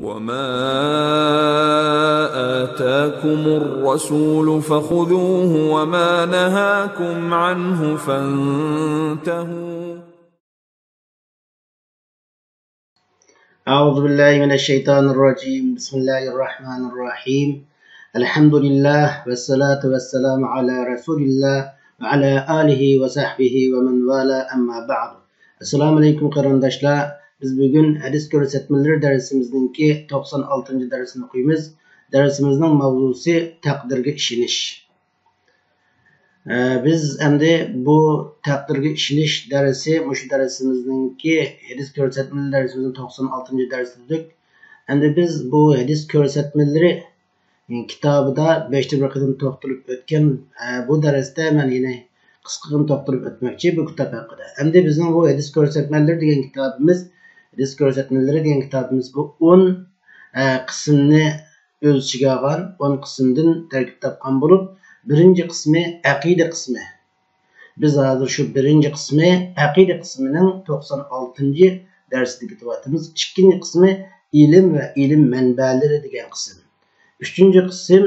وَمَا آتَاكُمُ الرَّسُولُ فَخُذُوهُ وَمَا نَهَاكُمْ عَنْهُ فَانْتَهُوا. أعوذ بالله من الشيطان الرجيم. بسم الله الرحمن الرحيم. الحمد لله والصلاة والسلام على رسول الله وعلى آله وصحبه ومن والاه أما بعد. Assalamu alaikum qarindoshlar. Biz bugun hadis ko'rsatmalar darsimizningki 96-darsini o'qiymiz. Darsimizning mavzusi taqdirga ishonish. Biz endi bu taqdirga ishonish darsi, shu darsimizningki hadis ko'rsatmalar darsimizning 96-darsi dedik. Endi biz bu hadis ko'rsatmalari kitobida 5 bir qatim to'xtalib o'tgan bu darsda men yine qisqaga to'xtalib o'tmoqchi bu kitob haqida. Endi bizning bu hadis ko'rsatmalar degan kitobimiz, hadis ko'rsatmalari degan kitobimiz bu 10 qismni o'z ichiga olgan, 10 qismdan tarkib topgan bo'lib, birinchi qismi aqida qismi. Biz hozir shu birinchi qismi aqida qismining 96-darsida ketyapmiz. Ikkinchi qismi ilm va ilm manbalari degan qism. Üçüncü qism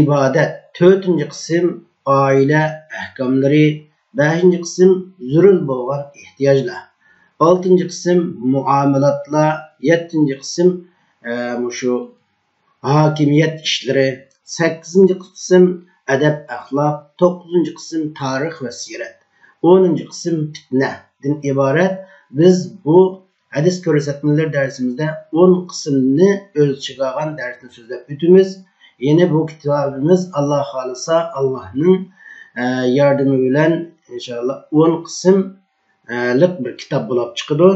ibadet, dördüncü qism aile ahkamları, beşinci qism zürül bo'lgan ehtiyojlar, altıncı qism muomalatlar, yettinci qism şu hakimiyet işleri, sekizinci qism adab axloq, dokuzuncu qism tarix ve siret, onuncu qism fitne'den ibaret. Biz bu hadis ko'rsatmalar darsimizda 10 qismni o'z ichiga olgan darsni so'zlab o'tamiz. Yine bu kitobimiz Allah xolisa Allohning yordami bilan inshaalloh 10 qismlik bir kitob bo'lib chiqadi.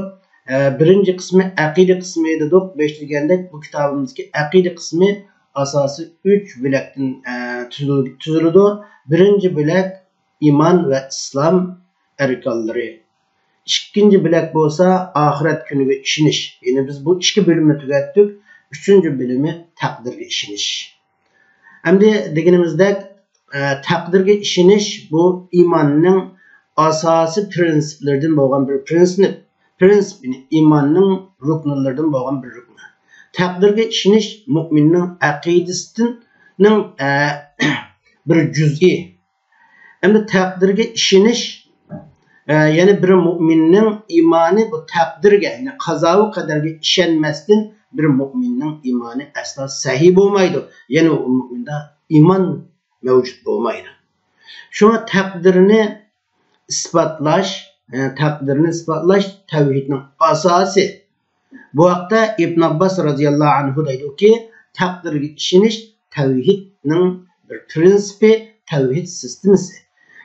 Birinchi qismi aqida qismi dedik. Beşligandek bu kitobimizga aqida qismi asosi 3 bo'lakdan tuziladi. Birinchi bo'lak iman ve İslam erkanları. İkinci bilek bolsa ahiret günüge işiniş. Yani biz bu iki bölümü tükettik. Üçüncü bölümü takdirge işiniş. Hem de degenimizde takdirge işiniş bu imanın asası prensiplerden boğan bir prensipini imanın ruknlardan boğan bir ruknu. Takdirge işiniş müminin akidesinin bir cüz'i. Hem de takdirge işiniş yani bir müminin imanı bu takdirge, yani kaza-u kaderge işenmezden bir müminin imanı asla sahih olmaydı. Yani o müminde iman mevcut olmaydı. Şuna takdirini ispatlaş, tevhidin asası. Bu vakta İbn Abbas radıyallahu anhu deydi ki takdirge işiniş tevhidin bir prensipi, tevhid sistemisi.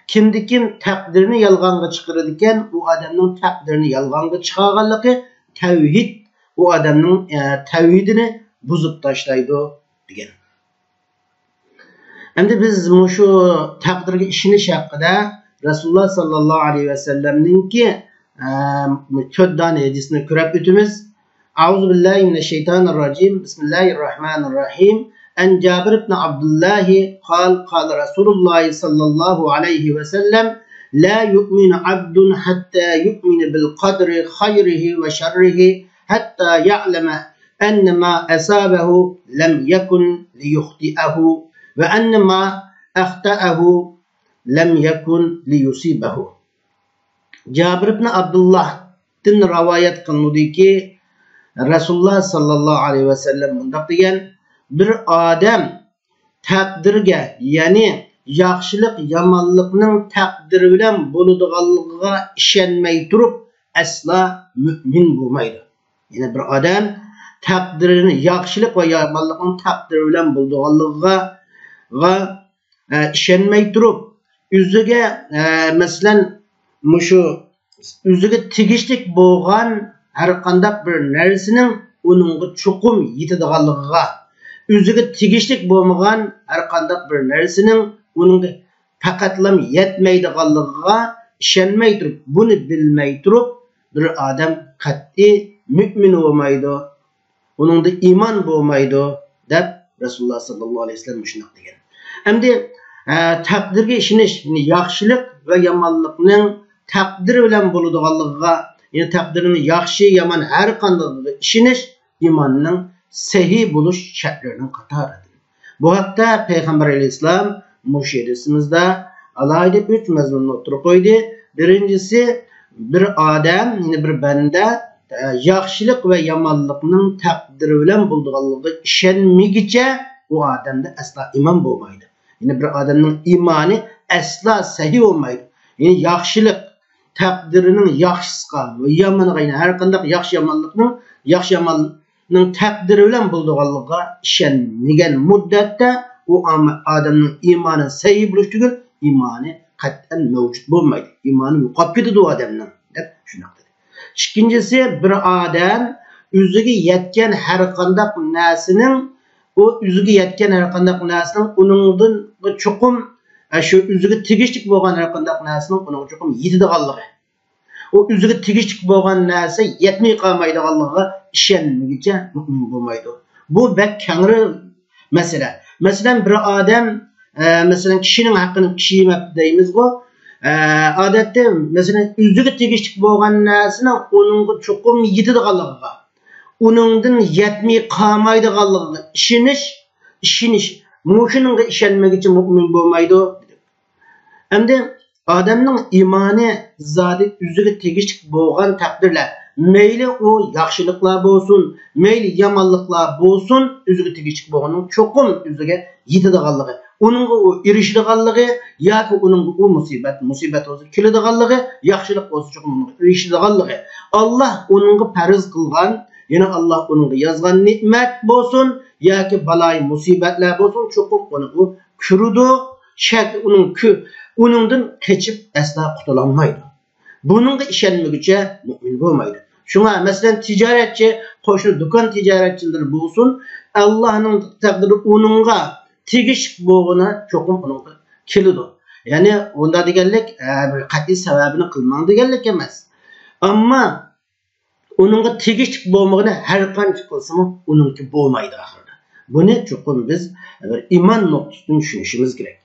Kimdikin takdirini yalğanga çıkarırken o adamın takdirini yalğanga çıkarganlığı tevhid o adamın tevhidini bozup taşlaydı degan. Endi biz şu takdirge işiniş hakkında Resulullah sallallahu aleyhi ve sellem'ninki 4 tane hadisini ko'rib o'tamiz. Auzu billahi mineşşeytanirracim. Bismillahirrahmanirrahim. En Cabir ibn Abdullah قال رسول الله صلى الله عليه وسلم لا يؤمن عبد حتى يؤمن بالقدر خيره وشره حتى يعلم أن ما أصابه لم يكن ليخطئه وأن ما أخطأه لم يكن ليصيبه. Cabir ibn Abdullah'dan rivayet kılındı ki Resulullah sallallahu aleyhi ve sellem bundaq degan: bir adam takdirge, yani yaxshilik yomonlikning taqdiri bilan bo'ladiganligiga ishonmay turib asla mümin bo'lmaydi. Yani bir adam taqdirini yaxshilik va yomonlikning taqdiri bilan bo'ladiganligiga ishonmay turib o'ziga masalan mushu o'ziga tegishlik bo'lgan har qanday bir narsaning uningga chuqum yetadiganligiga, o'ziga tegishlik bo'lmagan har qanday bir narsaning uningga faqatlam yetmaydiganligiga ishonmay turib, buni bilmay turib bir odam qat'iy mümin bo'lmaydi, uningda iymon bo'lmaydi deb Rasululloh sallallohu alayhi vasallam shunday degan. Endi taqdirga ishonish, yaxshilik va yomonlikning taqdiri bilan bo'ladiganligiga, yani taqdirini yaxshi yomon har qanday ishonish imanning sahih bo'lish shartlarining qatoridir. Bu haqda Payg'ambar alayhissalom mushirisimizda alayda 3 mazmunni o'tirib qo'ydi. Birincisi, bir odam, ya'ni bir banda yaxshilik va yomonlikning taqdiri bilan bo'lganligiga ishonmagicha u odamda aslo iymon bo'lmaydi. Ya'ni bir odamning iymoni aslo sahih bo'lmaydi. Ya'ni yaxshilik taqdirining yaxshisiga va yomoniga, har qanday yaxshi yomonlikning taqdiri bilan bo'lganligiga ishonmagan muddatda u odamning iymoni sahih bo'lish tugul, iymoni qat'an mavjud bo'lmaydi. Iymoni yo'qolib ketadi u odamning, deb shunday dedi. İkincisi, bir odam o'ziga yetgan har qanday narsaning uningdan chuqum shu o'ziga tegishli bo'lgan har qanday narsaning uning chuqum yetadiganligi. O o'ziga tegishli bo'lgan narsa yetmay qolmaydiganligiga ishonmaguncha mu'min bo'lmaydi. Bu bak kangri masala. Masalan, bir odam masalan kishining haqqini kishi yemabdi deymiz-ku. Odatda masalan o'ziga tegishli bo'lgan narsaning uningga chuqum yetadiganligiga, uningdan yetmay qolmaydiganligiga ishonish, mushuninga ishonmaguncha mu'min bo'lmaydi. Endi odamning iymoni zodi o'ziga tegishli bo'lgan taqdirda, mayli u yaxshiliklar bo'lsin, mayli yomonliklar bo'lsin, o'ziga tegishli bo'lganning chuqum o'ziga yetadiganligi, uningga u erishadiganligi yoki uningga u musibat bo'lsa keladiganligi, yaxshilik bo'lsa chuqum uningga erishadiganligi, Alloh uningga farz qilgan, yana Alloh uningga yozgan ne'mat bo'lsin yoki baloy musibatlar bo'lsin, chuqum uni u ko'radi, uningdan kechib asla qutulolmaydi. Buningga ishonmaguncha mu'min bo'lmaydi. Shunga masalan tijoratchi, qo'shni do'kon tijoratchilari bo'lsin, Allohning taqdiri uningga tegishli bo'lgani cho'qim uningga keladi. Ya'ni unda deganlik qat'iy sababini qilmang deganlik emas. Ammo uningga tegishli bo'lmagani har qancha qilsa-mu uningki bo'lmaydi axirda. Buni cho'qim biz bir iymon nuqtasidan tushunishimiz kerak.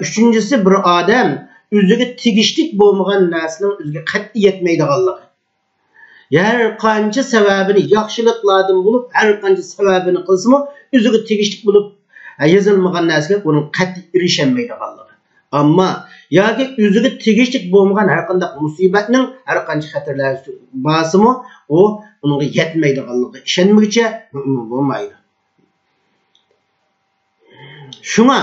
Üçüncüsü, bir odam o'ziga tegishli bo'lmagan narsaning o'ziga qat'iy yetmaydiganligi. Har qancha sababini yaxshiliklardan bo'lib, har qancha sababini qilsa-mu, o'ziga tegishli bo'lib yozilmagan narsaga uning qat'iy erisholmaydiganligi. Ammo yoki o'ziga tegishli bo'lmagan har qanday musibatning har qancha xatarlari borsa-mu, u unga yetmaydiganligiga ishonmaguncha mu'min bo'lmaydi. Shunga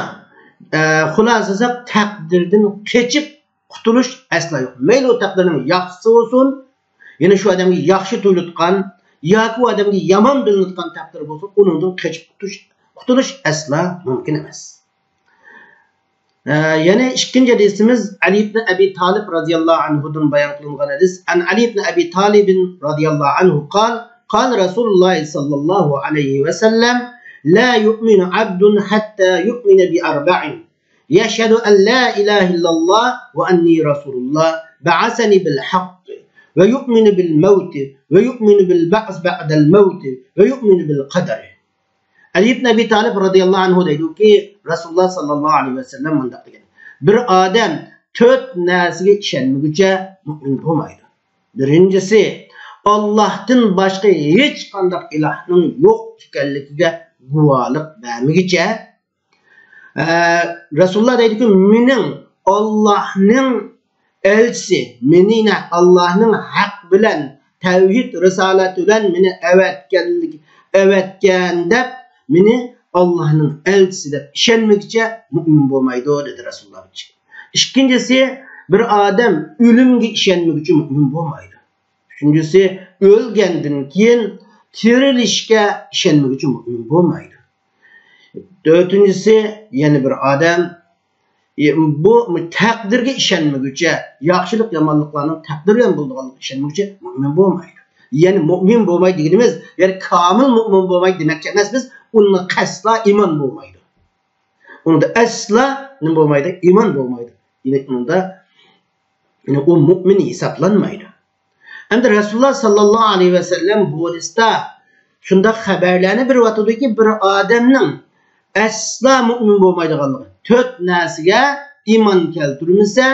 xulasası takdirden keçip qutuluş asla yok. Mayli o takdirning yaxshisi olsun, yine şu adamga yaxshi tuyulutgan yoki u adamga yomon bilinayotgan takdir bo'lsa, uningdan keçip qutuluş asla mumkin emas. Yana ikkinchi hadisimiz Ali ibn Abi Talib radhiyallohu anhudan bayon qilingan hadis. An Ali ibn Abi Talib radhiyallohu anhu qala Rasululloh sallallohu alayhi ve sellem لا يؤمن عبد حتى يؤمن بأربع يشهد أن لا إله إلا الله وأني رسول الله بعثني بالحق ويؤمن بالموت ويؤمن بالبعث بعد الموت ويؤمن بالقدر. Ali ibn Abi Talib radıyallahu anh deydi ki Resulullah sallallahu aleyhi ve sellem mındak dedi. Bir adam 4 narsaga ishonmaguncha mu'min bo'lmaydi. Birincisi, Allohdan boshqa hech qanday ilohning yo'q ekanligiga guvohlik bermaguncha. Resulullah deydi ki, mening Allohning elchisi, meni Allohning haq bilan tavhid risolati bilan meni avatgan deb meni Allohning elchisi deb ishonmaguncha mu'min bo'lmaydi dedi Resulullah. İkincisi, bir odam o'limga ishonmaguncha mu'min bo'lmaydi. Üçüncüsü, o'lgandan keyin tirilishga ishonmaguncha mu'min bo'lmaydi. Dördüncüsü, yani bir odam bu taqdirga ishonmaguncha, yaxshilik yomonliklarning taqdir bilan bo'lganligiga ishonmaguncha mu'min bo'lmaydi. Yani mu'min bo'lmaydi deganimiz, yani komil mu'min bo'lmaydi demakchi emas, biz unda asla iymon bo'lmaydi. Unda asla nima bo'lmaydi? Iymon bo'lmaydi. Yine unda o mu'min hesaplanmaydı. Endi Resulullah sallallahu aleyhi ve sellem bu hadiste şunda haberlerini bir vatıdı ki bir adamның asla mu'min bo'lmaydiganligi. 4 narsaga iymon keltirmasa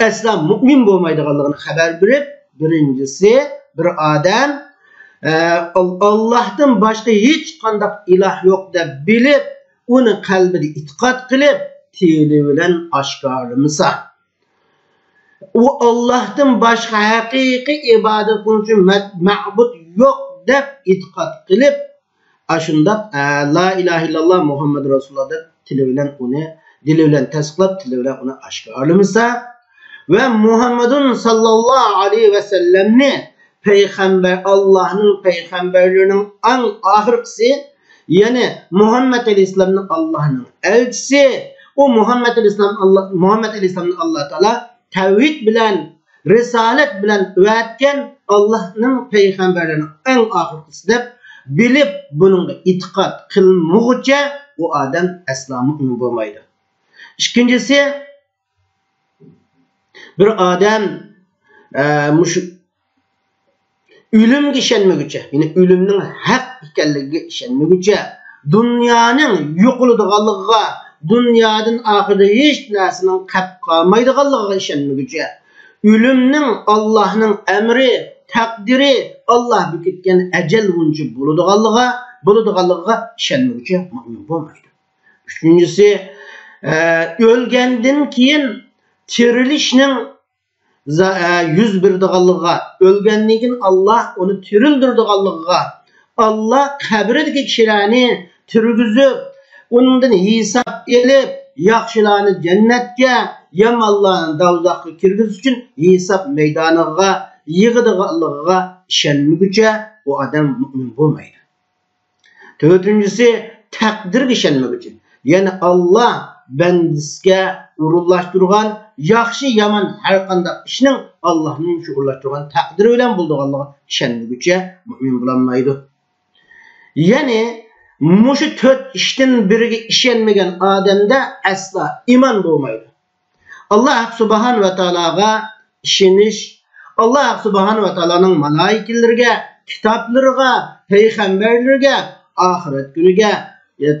asla mu'min bo'lmaydiganligini xabar berib, birincisi bir adam Allah'tan başka hiç kandak ilah yok deb bilip, onu kalbide itiqat qilib, tili bilen aşkarımısa. O Allah'tan başka hakiki ibadet kılınca ma'bud yok deb itiqat qilib, aşında la ilahe illallah Muhammed Resulullah deb tili bilen onu dili bilen tasdiqlab, tili bilen onu aşkarımısa ve Muhammedun sallallahu aleyhi ve sellemni peygamber Allah'ın peygamberlerinin en ahirkisi, yani Muhammed Aleyhisselam'ın Allah'ın elçisi, o Muhammed Aleyhisselam'ın Allah Teala tevhid bilen, risalet bilen öğretken Allah'ın peygamberlerinin en ahirkisi de bilip bunun itikat kılmıgıca o adam İslam'ı bulmaydı. İkincisi, bir adam ölümge işenmegüçe, yani ölümün hak ikenligiga işenmegüçe, dünyanın yo'qoladiganligiga, dunyodan ahirda hech narsaning qolib qolmaydiganligiga ishonmaguncha, ölümning Allohning emri, takdiri, Allah bekitgan ajal buncha bo'ladiganligiga ishonmaguncha mu'min bo'lmaydi. Üçüncüsü, o'lgandan keyin tirilishning yüz berdiganligiga, o'lgandan keyin Allah onu tirildirdiganligiga, Allah qabridagi kishilarni tirgizib, onundan hesap elib, yaxshilarni jannatga, yomonlarni do'zaxga kirgizish uchun hesap maydoniga yig'adiganligiga ishonmaguncha o adam mu'min bo'lmaydi. Dördüncüsü, takdirga ishonmaguncha, yani Allah bandisiga urunlashtirgan yaxshi yomon har qanday ishning Allohning shu urunlashtirgan taqdiri bilan bo'lganligiga ishonmaguncha mu'min bo'lolmaydi. Yani muşu tört işten biriga işenmegen adamda asla iman bo'lmaydi. Allah subhanahu ve ta'alaga işeniş, Allah subhanahu ve ta'alaning malaikalarga, kitaplarga, peygamberlarga, ahiret günüge,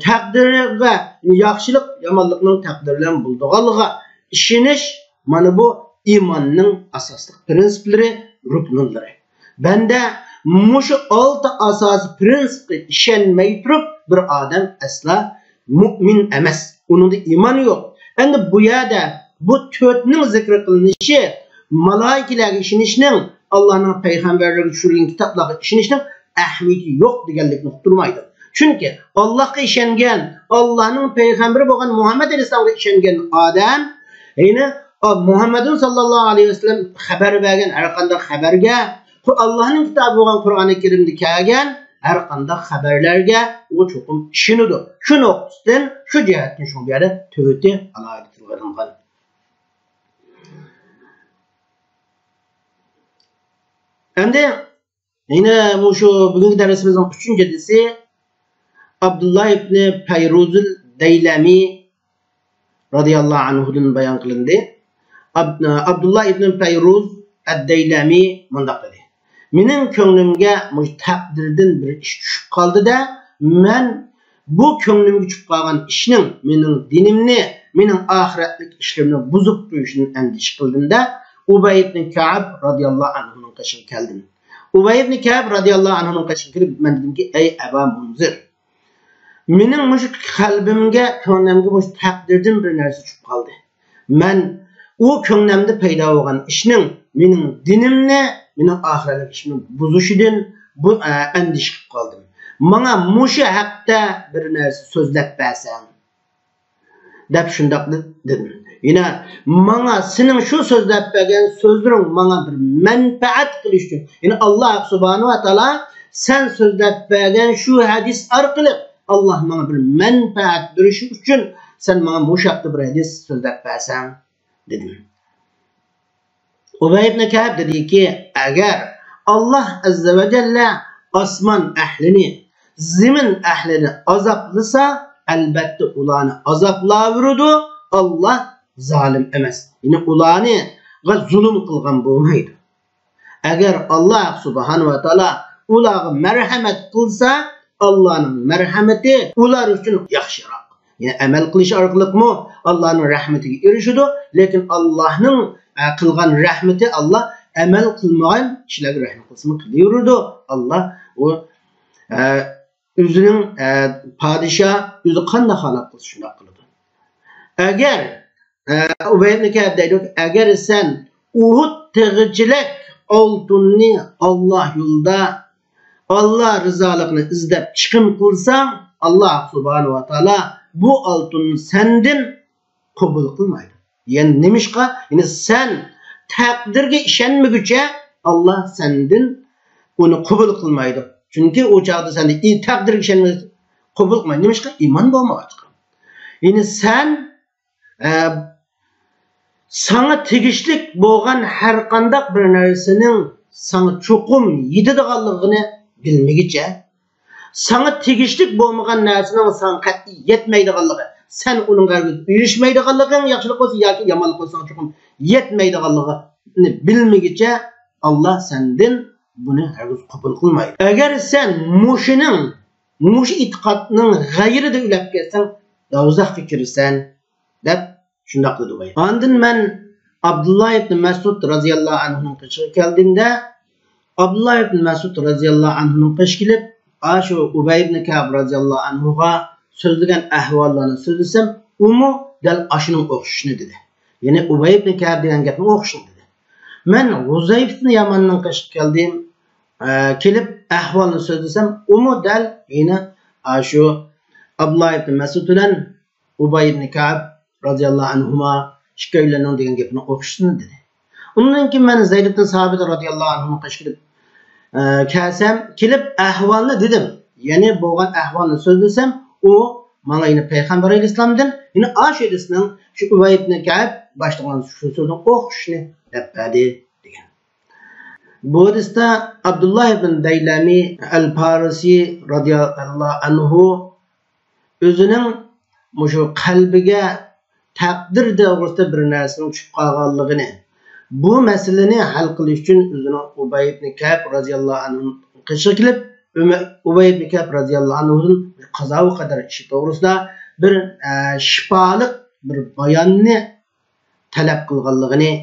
takdirga, yaxshilik, yomonlikning taqdiri bilan bo'lganligiga işeniş, mana bu imanning asosli prinsiplari, ruknlari. Bende muşu altı asası prinsipi işenmey turib bir adam asla mu'min emas. Onun da imanı yok. Endi bu yerda bu төртнің zikr qilinishi, malaikalarga ishonishning, Allohning payg'ambarlarga tushirgan kitoblarga ishonishning ahamiyati yo'q deganlikni uqtirmaydi. Chunki Allohga ishongan, Allohning payg'ambari bo'lgan Muhammad alayhisolamga ishongan odam, ya'ni Muhammadun sallallohu alayhi vasallam xabar bergan har qanday xabarga, Allah'ın kitabı olan Kur'an-ı Kerim'de kelgen her qanday haberlerge o çokum işinidir. Şu noktasından, şu cihetten şu bir yerde tövbe alaydı tilgarinden. Hem de yine bu şu bugünkü dersimizin üçüncü hadisi Abdullah ibn Peyruzul Deylemi radıyallahu anhu'dan bayan kılındı. Abdullah ibn Peyruz ad-Deylemi mundaq dedi. Mening ko'nglimga taqdirdan bir ish tushib qoldi da, men bu ko'nglimga tushib qolgan ishning mening dinimni, mening oxiratlik ishlarimni buzib qo'yishini andish qildim da, Ubay ibn Ka'b radhiyallohu anhuning qashiga keldim. Ubay ibn Ka'b radhiyallohu anhuning qashiga kirib, men dedimki, ey Aba Munzir, mening mush qalbimga, ko'nglimga bu taqdirdan bir narsa tushib qoldi. Men o ko'nglimda paydo bo'lgan ishning mening dinimni, mening oxiratlik ishimni buzishidan bu andish qilib qoldim. Menga mushu haqda bir narsa so'zlab bersang deb shundoq dedim. Yine menga sening shu so'zlab bergan so'zlaring menga bir manfaat qilish uchun, ya'ni Alloh subhanahu va taolo sen so'zlab bergan shu hadis orqali Alloh menga bir manfaat berish uchun sen menga mushu haqda bir hadis so'zlab bersang dedim. Ubay ibn Ka'b dedi ki, eğer Allah azze ve celle asman ehlini, zemin ehlini azaplasa, elbette ulanı azaplavurdu. Allah zalim emas. Yine ulanı zulüm kılgan bulmaydı. Eğer Allah subhanahu ve taala ulağı merhamet kılsa, Allah'ın merhameti ular için yaxşırak. Yani amel kılış arkalık mı Allah'ın rahmetine erişiyor. Lakin Allah'ın kılgan rahmeti Allah amel kılmayan kişilerge rahmet kılsın kılıyordu. Allah O özünün padişah özü qanday xalaq qılsa şundaq qılıdı. Əgər Ubay ibn Ka'b deydi ki, əgər sən Uhud tığıcılıq altını Allah yolda Allah rızalığını izlep çıkım kılsan Allah subhanahu wa ta'ala bu altını senden kabul kılmaydı. Yani nemişka? Yani sen takdirge işenmegüçe Allah senden onu kabul kılmaydı. Çünkü o çağda sende takdirge işenmegüçe kabul kılmaydı. Nemişka? İman bulmağa çıkın. Yani sen sana tegişlik boğan her kandak bir nersinin sana çokum yedidiğallığını bilmegiçe, sana tegişlik boğmagan nersinin sana yetmeydiğallığı, sen onun gargı uyuşmaydiğallığın yaxşılık olsa yaki yamanlık olsa sana çokum yetmeydiğallığını bilmegiçe Allah senden bunu herkes kabul kılmaydı. Eğer sen muş itikadının gayrı da ülep gelsen, daha uzak fikirsen, dep şundaq dedi Ubay. Andın men Abdullah ibn Mesud radıyallahu anh'ın kışı geldiğinde Abdullah ibn Mesud radıyallahu anh'ın kışı gelip aşu Ubay ibn Ka'b radıyallahu anh'a sözlügen ahvallarını sözlesem umu del aşının oxuşunu dedi. Yani Ubay ibn Ka'b degen gapni oxuşunu dedi. Men Huzayf ibn Yaman'ın kışı geldim kelip ahvalını sözlesem umu del yine aşu Abdullah ibn Mesud bilen Ubay ibn Ka'b radıyallahu anhuma şikayetlerinin degen gapini oxuşunu dedi. Ondan ki men Zayd ibn Sabit radıyallahu anhuma qışkırıp kelsem kelip ahvalını dedim. Yani boğan ahvalını sözlesem o bana yine Peygamber Aleyhisselam'dan yine aşedisinden şu Ubay ibn Ka'b başlayan şu sözün oxuşunu yapmadı degen. Bu hadiste Abdullah ibn Daylami el-Parisi radıyallahu anhu özünün şu kalbige takdir doğrusunda bir narsanın uçup qalğanlığını, bu meseleni hal qilish uchun özünü Ubay ibn Ka'b radıyallahu anh'ın qışı kilip Ubay ibn Ka'b radıyallahu anh'ın bir qazağı kadar işi doğrusunda bir şifalık bir bayanını talep qılğanlığını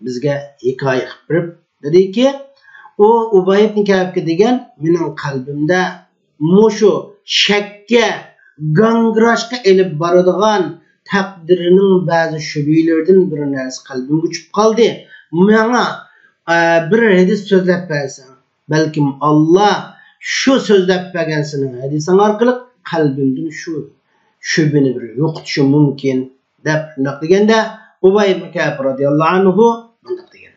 bizge hikaye qilib dedi ki o Ubay ibn Ka'b'ga degen mening qalbimda mushu shakka gangrashga elib boradigan takdirinin bazı şübhelerden bir narsa kalbim uçup kaldı. Bana bir hadis sözlep versen, belki Allah şu sözlep vergensinin hadisin arkalık kalbimden şu şüpheni bir yoktuşu mümkün dep degende Ubay ibn Ka'b radıyallahu anhu bundak degen.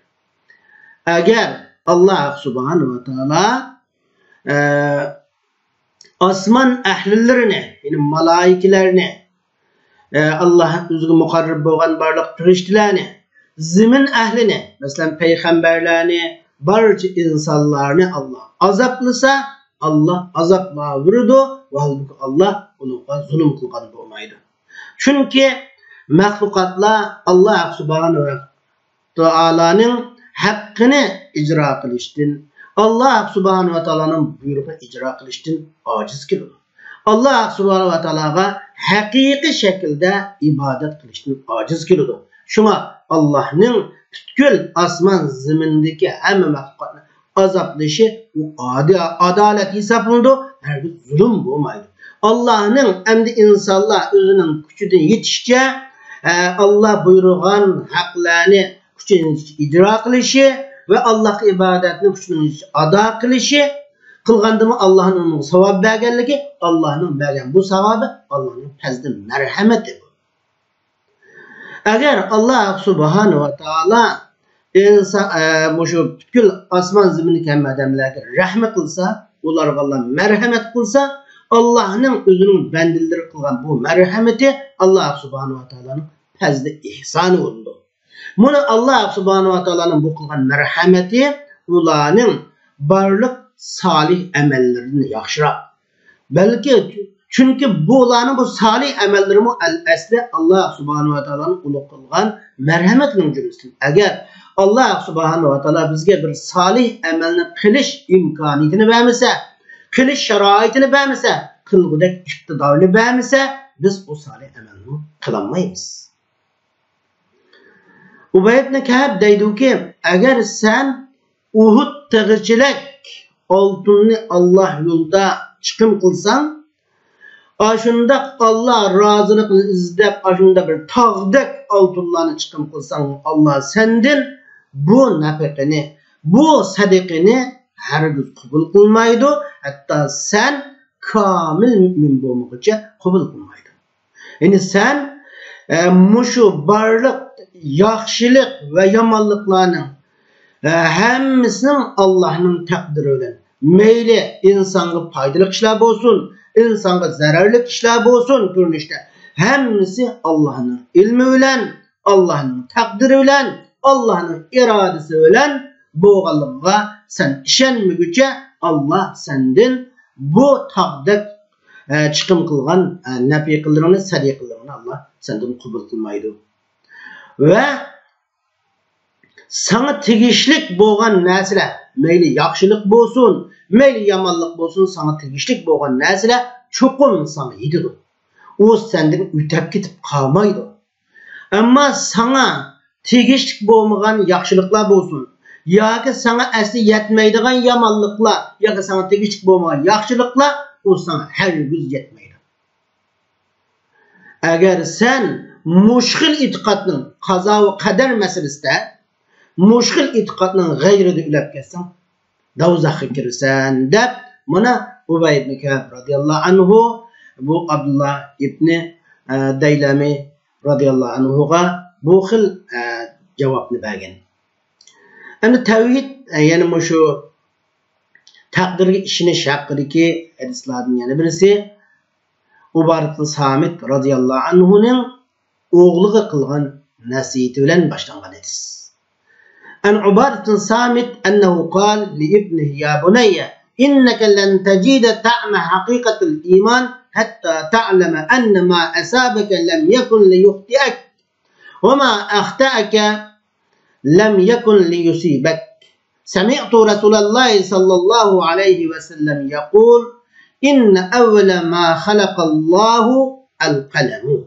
Eğer Allah subhanahu ve taala asman ehlilerini, yani malaikelerini Allah özüge mukarrab bolgan barlıq firiştilerini, zimin ehlini, mesela peygamberlerini, barca insanlarını Allah azaplısa Allah azapla vurdu ve halbuki Allah onunla zulüm kılgan bolmaydı. Çünkü mahlukatla Allah subhanahu ve taala'nın hakkını icra kılıştın, Allah subhanahu ve taala'nın buyruğunu icra kılıştın aciz kıldı. Allah subhanahu wa ta'alaga hakiki şekilde ibadet kılıştın aciz kıldı. Şuna Allah'ın tütkül asman zimindeki hemen mahlukatını azaplışı adalet hesaplandı. Herkes zulüm bulmaydı. Allah'ın emdi insanlar özünün küçüden yetişçe Allah buyruğun haklarını küçüden icra kılışı ve Allah ibadetini küçüden ada kılışı kılgandı mı Allah'ın onun sevabı bergenligi, Allah'ın bergen bu sevabı Allah'ın fazlın merhameti bu. Eğer Allah subhanahu ve taala şu bütün asman zimini hem adamlarga rahmet kılsa, ularga Allah merhamet kılsa, Allah'ın özünün bendileri kılgan bu merhameti Allah subhanahu ve taala'nın fazla ihsanı oldu. Bunu Allah subhanahu ve taala'nın bu kılgan merhameti ularning barlık salih emellerini yaxşıra. Belki çünkü bularning bu salih emelleri mu el-asli Allah subhanahu ve taala'nın ulu kılgan merhametinin cümlesi. Eğer Allah subhanahu ve taala bizge bir salih emelni qilish imkoniyatini bermasa, qilish sharoitini bermasa, qilgudek iqtidorni bermasa, biz bu salih amalni qilolmaymiz. Ubay ibn Ka'b deydi ki, agar sen Uhud tag'ichilik altınını Allah yolda çıkım kılsan, aşında Allah razılıkını izlep, aşında bir tağdek altınlarını çıkım kılsan, Allah senden bu nafakını, bu sadakını hergiz kabul kılmaydı. Hatta sen kamil mümin bulmakça kabul kılmaydı. Yani sen muşu barlık, yaxşılık ve yamanlıklarının hemmisinin Allah'ın takdiri ölen. Meyli insanı faydalı işler olsun, insanı zararlı işler olsun görünüşte. Hemmisi Allah'ın ilmi ölen, Allah'ın takdiri ölen, Allah'ın iradesi ölen. Bu Allah'a sen işenmegüçe Allah senden bu taqdek çıkım kılgan nafi kılığını, sadi kılığını Allah senden kabul kılmaydı. Ve sana tegişlik boğan nesile, meyli yaxşılık bolsun, meyli yamanlık bolsun, sana tegişlik boğan nesile çokum sana yedidir. O senden ütep gitip kalmaydı. Ama sana tegişlik boğmagan yaxşılıklar bolsun, ya ki sana asli yetmeydiğen yamanlıklar, ya ki sana tegişlik boğmagan yaxşılıklar, o sana her yüz yetmeydi. Eğer sen muşkil itikadının kaza ve kader meselesinde muşkil itikadının gayrıda ülep ketsen davzakı girsen dep buna Ubay ibn Ka'b radıyallahu anhu bu Abdullah ibn Daylami radıyallahu anhuga bu xil cevabını bergen. Endi tevhid yani şu takdirge işiniş hakkındaki hadislerden yani birisi Ubarat bin Samit radıyallahu anhu'nun oğluğa kılgan nasihati bilen başlangan hadis. An Ubarat bin Samit ennehu qal li ibnihi ya bunayya inneke len tecide ta'me hakikatul iman hatta ta'leme enne ma asabeke lem yekun li yuhti'ek ve ma ahta'eke lem yekun li yusibek. Semi'tu Resulullah sallallahu aleyhi ve sellem yaqul inne evvele ma halakallahu el-kalemu.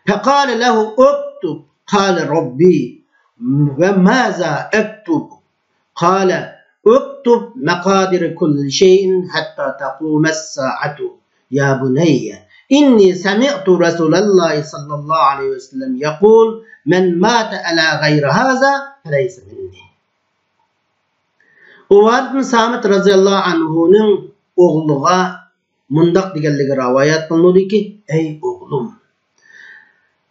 فقال له اكتب قال ربي وماذا اكتب قال اكتب مقادير كل شيء حتى تقوم الساعة يا بني إني سمعت رسول الله صلى الله عليه وسلم يقول من مات على غير هذا فليس مني. Ubadat bin Samit radıyallahu anhu'nun oğluğa mundak digellik rivayet kılındı ki ey oğlum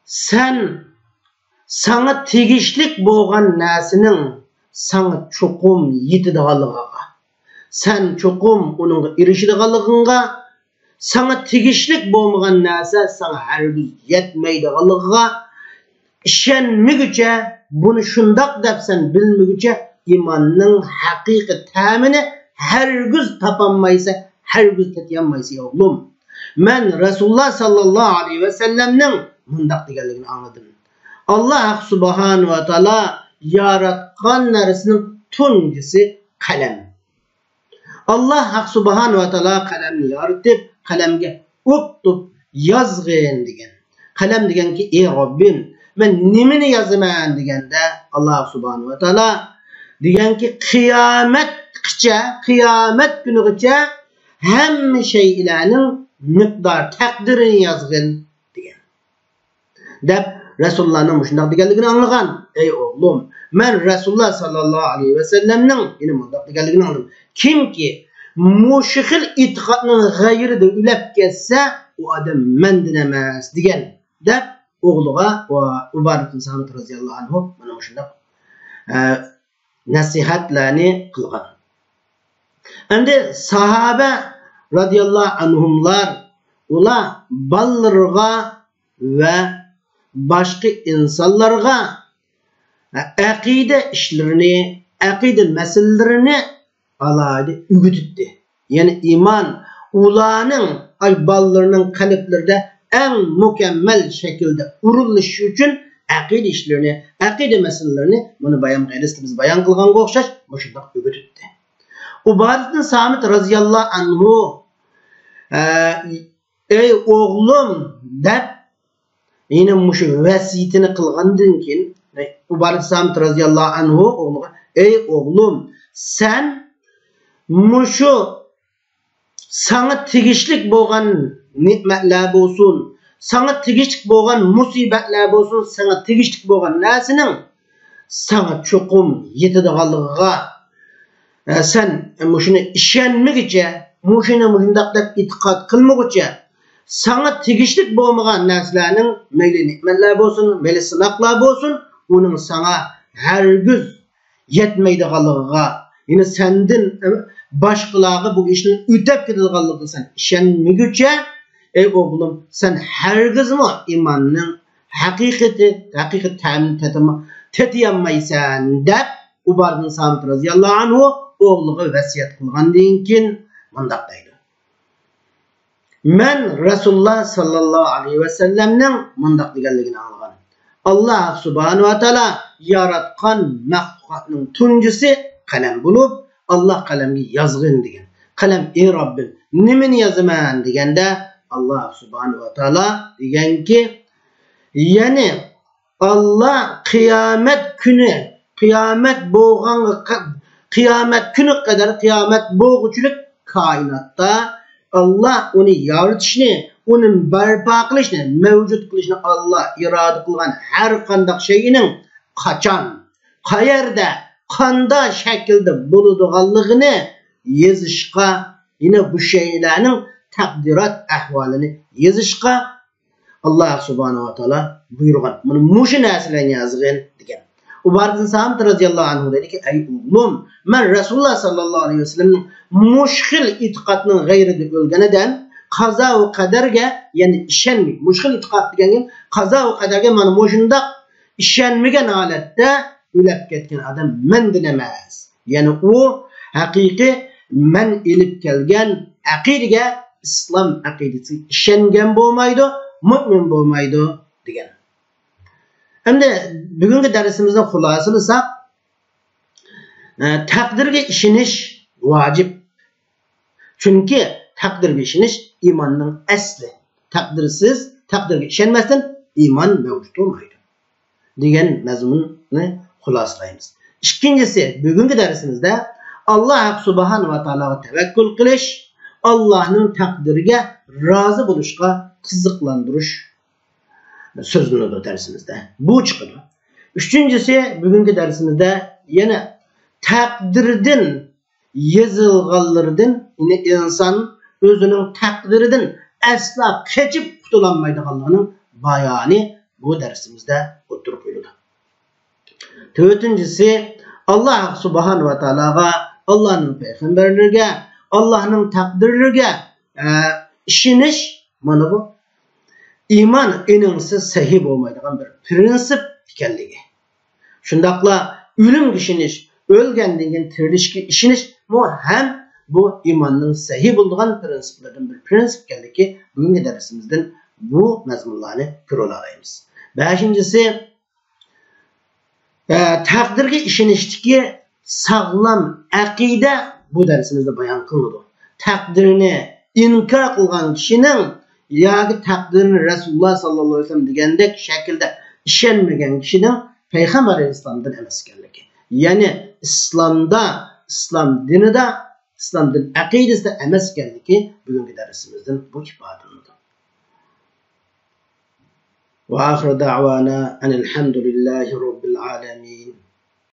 sen sana tegişlik boğan nesinin sana çokum yetidigalıga sen çokum onun erişidigalıga sana tegişlik boğmagan nese sana hergiz yetmeydigalıga işenmegüçe bunu şundak dep sen bilmegüçe imanның haqiqi tamini hergiz tapanmaysa hergiz tetiyanmaysa oğlum men Resulullah sallallahu aleyhi ve sellem'nin mundaq deganligini anladım. Allah subhanahu ve taala yaratgan narsinin tuncisi kalem. Allah subhanahu ve taala kalemni yaratıp kalemge uktub yazgın degan. Kalem degan ki ey Rabbim men nimini yazaman deganda Allah subhanahu ve taala degan ki kıyamet günügacha hem şeylerinin miqdar takdirini yazgın degan. Dep Resulullah'ın muşundaq deganligini anlagan. Ey oğlum, men Resulullah sallallahu aleyhi ve sellem'nin yine mundaq deganligini anladım. Kim ki muşikil itikadının gayrida ülep kesse o adam menden emas degan. Dep oğluğa Ubadat bin Samit radıyallahu anhu mana muşundaq nasihatlarni qilgan. Endi sahabe radıyallahu anhumlar ular ballarga ve başka insanlarga aqide işlerini, aqide meselelerini alaydı ügütüttü. Yani iman ulanın ay ballarının kalplerinde en mükemmel şekilde uruluş için aqide işlerini, aqide meselelerini bunu bayan gayristimiz bayan kılgan qoğşaş boşundaq ügütüttü. Ubadat bin Samit radıyallahu anhu ey oğlum dep yine muşu vesiyetini kılgandan keyin Ubadat bin Samit radıyallahu anhu oğluğa ey oğlum sen muşu sana tegishlik bo'lgan ne'matlar bo'lsin, sana tegishlik bo'lgan musibatlar bo'lsin, sana tegishlik bo'lgan narsaning sana cho'qim yetadiganligiga sen shuni ishonmaguncha, shuni shundaq deb e'tiqod qilmaguncha, sana tegishlik bo'lmagan narsalarning mayli ne'matlar bo'lsin, mayli sinoqlar bo'lsin, uning sana hargiz yetmaydiganligiga, yine sendin başqalarga bu ishni o'tab ketadiganligiga sen ishonmaguncha, ey o'g'lim, sen hargizmi imonning haqiqiy ta'min tetiyolmaysan deb Ubar bin Samit radhiyallohu anhu o'g'liga vasiyat qilgandan keyin mundaq deydi. Men Rasululloh sallallohu alayhi va sallamning mundaq deganligini anglagan. Allah subhanahu va taolo yaratgan maxluqotning tunjisi qalam bo'lib, Allah qalamga yozg'in degan. Qalam ey Robbim, nimani yozaman deganda Allah subhanahu va taolo deganki, ya'ni Allah qiyomat kuni kadar qiyomat bo'g'uchilik koinotda Allah uni yaratishni, uni barpo qilishni, mavjud qilishni Allah iroda qilgan har qanday shayning qachon, qayerda, qanday shaklda bo'ladiganligini yozishga, yine bu shaylarning taqdirat ahvolini yozishga Allah subhanahu va taolo buyurgan. Buni mushu narsalarni yozgan degan. Ubar bin Samit radhiyallohu anhu dedi ki, ey oğlum, men Rasulullah sallallahu aleyhi ve sellem'in muşkil itiqatının gayrida o'lganidan qazo va qadarga, yani ishonmay, muşkil itiqat degan qazo va qadarga mana mushundaq ishonmagan holatda o'lib ketgan odam mendan emas. Yani o haqiqiy men ilib kelgan aqidaga, islom aqidasi ishongan bo'lmaydi, mu'min bo'lmaydi degan. Endi bugungi darsimizning xulosasini olsak, taqdirga ishonish vojib. Chunki taqdirga ishonish iymonning asli. Taqdirga ishonmasdan iymon mavjud bo'lmaydi degan mazmunni xulosalaymiz. Ikkinchisi, bugungi darsimizda Alloh subhanahu va taologa tavakkul qilish, Allohning taqdiriga rozi bo'lishga qiziqlantirish sözünü dersimizde. Bu çıkıyor. Üçüncüsü bugünkü dersimizde yine takdirden yazılganlardan, yine insan özünün takdirinden asla keçip kutulanmaydıganlığının bayanı bu dersimizde oturup koyuldu. Dördüncüsü Allah subhanahu ve taalaga, Allah'ın peygamberlerine, Allah'ın takdirlerine işiniş, mana bu İman eningsiz sahih olmaydigan bir prinsip ekanligi. Shundaqla o'lim ishinish, o'lgandan keyin tirilishga ishonish bu ham bu imonning sahih bo'lgan prinsiplardan bir prinsip ekanligi bugungi darsimizdan bu mazmunlarni ko'ra olamiz. 5-incisi taqdirga ishonishdagi sog'lom aqida bu darsimizda bayon qilinadi. Taqdirni inkor qilgan kishining yoki taqdirini Rasululloh sallallohu alayhi vasallam degandek shaklda ishonmagan kishining payg'ambar islomdan emas ekanligi. Ya'ni islom dinida, islom din aqidasida emas ekanligi bugungi darsimizdan bu ifodalanadi. Va oxir da'wana alhamdulillahi robbil alamin.